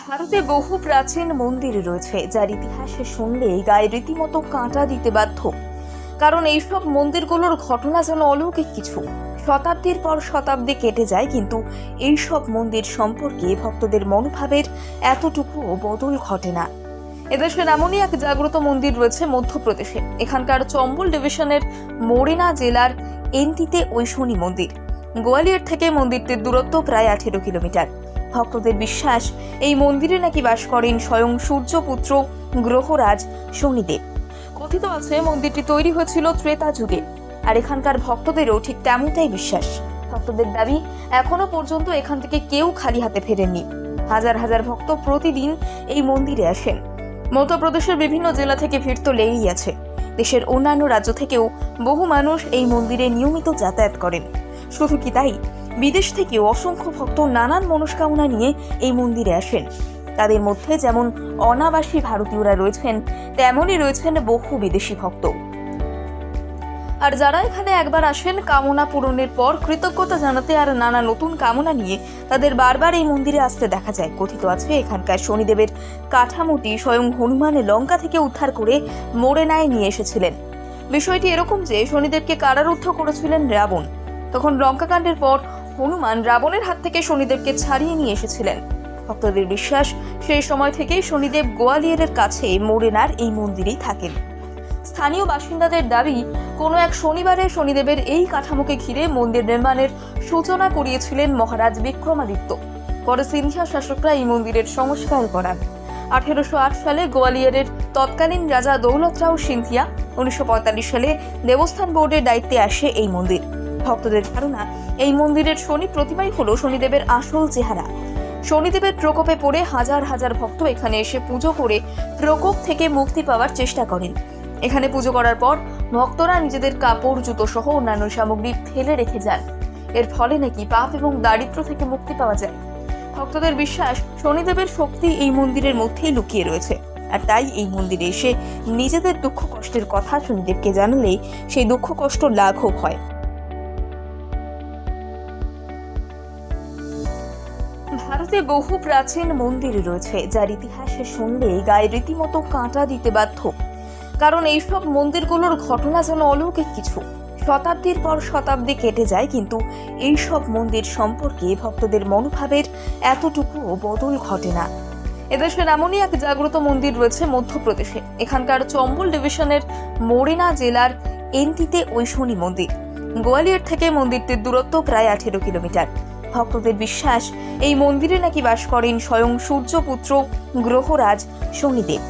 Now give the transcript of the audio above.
ভারতে বহু প্রাচীন মন্দির রয়েছে যার ইতিহাসে শুনলে গায়ে রীতিমতো কাঁটা দিতে বাধ্য। কারণ এইসব মন্দিরগুলোর ঘটনা যেন অলৌকিক কিছু। শতাব্দীর পর শতাব্দী কেটে যায়, কিন্তু এইসব মন্দির সম্পর্কে ভক্তদের মনোভাবের এতটুকুও বদল ঘটে না। এদেশের এমনই এক জাগ্রত মন্দির রয়েছে মধ্যপ্রদেশে। এখানকার চম্বল ডিভিশনের মোরেনা জেলার এনটিতে ওই শনি মন্দির। গোয়ালিয়র থেকে মন্দিরটির দূরত্ব প্রায় 18 কিলোমিটার। ভক্তদের বিশ্বাস, এই মন্দিরে নাকি বাস করেন স্বয়ং সূর্যপুত্র গ্রহরাজ শনিদেব। কথিত আছে মন্দিরটি তৈরি হয়েছিল ত্রেতা যুগে, আর এখানকার ভক্তদেরও ঠিক তেমনটাই বিশ্বাস। ভক্তদের দাবি, এখনো পর্যন্ত এখান থেকে কেউ খালি হাতে ফেরেননি। হাজার হাজার ভক্ত প্রতিদিন এই মন্দিরে আসেন। মধ্যপ্রদেশের বিভিন্ন জেলা থেকে ভিড় তো লেগেই আছে। দেশের অন্যান্য রাজ্য থেকেও বহু মানুষ এই মন্দিরে নিয়মিত যাতায়াত করেন। শুধু কি তাই, বিদেশ থেকেও অসংখ্য ভক্ত নানান মনস্কামনা নিয়ে এই মন্দিরে আসেন। তাদের মধ্যে যেমন অনাবাসী ভারতীয়রা রয়েছেন, তেমনই রয়েছেন বহু বিদেশি ভক্ত। আর যারা এখানে একবার আসেন কামনা পূরণের পর কৃতজ্ঞতা জানাতে আর নানা নতুন কামনা নিয়ে, তাদের বারবার এই মন্দিরে আসতে দেখা যায়। কথিত আছে এখানকার শনিদেবের কাঠামোটি স্বয়ং হনুমান লঙ্কা থেকে উদ্ধার করে মোরেনায় নিয়ে এসেছিলেন। বিষয়টি এরকম যে শনিদেবকে কারারুদ্ধ করেছিলেন রাবণ। তখন লঙ্কাকাণ্ডের পর হনুমান রাবণের হাত থেকে শনিদেবকে ছাড়িয়ে নিয়ে এসেছিলেন। ভক্তদের বিশ্বাস, সেই সময় থেকেই শনিদেব গোয়ালিয়রের কাছে মোরেনার এই মন্দিরেই থাকেন। স্থানীয় বাসিন্দাদের দাবি, কোনো এক শনিবারে শনিদেবের এই কাঠামোকে ঘিরে মন্দির নির্মাণের সূচনা করিয়েছিলেন মহারাজ বিক্রমাদিত্য। পরে সিন্ধিয়া শাসকরা এই মন্দিরের সংস্কার করান। 1808 সালে গোয়ালিয়রের তৎকালীন রাজা দৌলতরাও সিন্ধিয়া, 1945 সালে দেবস্থান বোর্ডের দায়িত্বে আসে এই মন্দির। ভক্তদের ধারণা, এই মন্দিরের শনি প্রতিমাই হলো শনিদেবের আসল চেহারা। শনিদেবের প্রকোপে পড়ে হাজার হাজার ভক্ত এখানে এসে পুজো করে প্রকোপ থেকে মুক্তি পাওয়ার চেষ্টা করেন। এখানে পুজো করার পর ভক্তরা নিজেদের কাপড়, জুতো সহ অন্যান্য সামগ্রী ফেলে রেখে যান। এর ফলে নাকি পাপ এবং দারিদ্র্য থেকে মুক্তি পাওয়া যায়। ভক্তদের বিশ্বাস, শনিদেবের শক্তি এই মন্দিরের মধ্যেই লুকিয়ে রয়েছে। আর তাই এই মন্দিরে এসে নিজেদের দুঃখ কষ্টের কথা শনিদেবকে জানালেই সেই দুঃখ কষ্ট লাঘব হয়। ভারতে বহু প্রাচীন মন্দির রয়েছে যার ইতিহাসে শুনলে গায়ে রীতিমতো কাঁটা দিতে বাধ্য। কারণ এইসব মন্দিরগুলোর ঘটনা যেন অলৌকিক কিছু। শতাব্দীর পর শতাব্দী কেটে যায়, কিন্তু এইসব মন্দির সম্পর্কে ভক্তদের মনোভাবের এতটুকুও বদল ঘটে না। এদেশের এমনই এক জাগ্রত মন্দির রয়েছে মধ্যপ্রদেশে। এখানকার চম্বল ডিভিশনের মোরেনা জেলার এনটিতে ওই শনি মন্দির। গোয়ালিয়র থেকে মন্দিরটির দূরত্ব প্রায় 18 কিলোমিটার। ভক্তদের বিশ্বাস, এই মন্দিরে নাকি বাস করেন স্বয়ং সূর্যপুত্র গ্রহরাজ শনিদেব।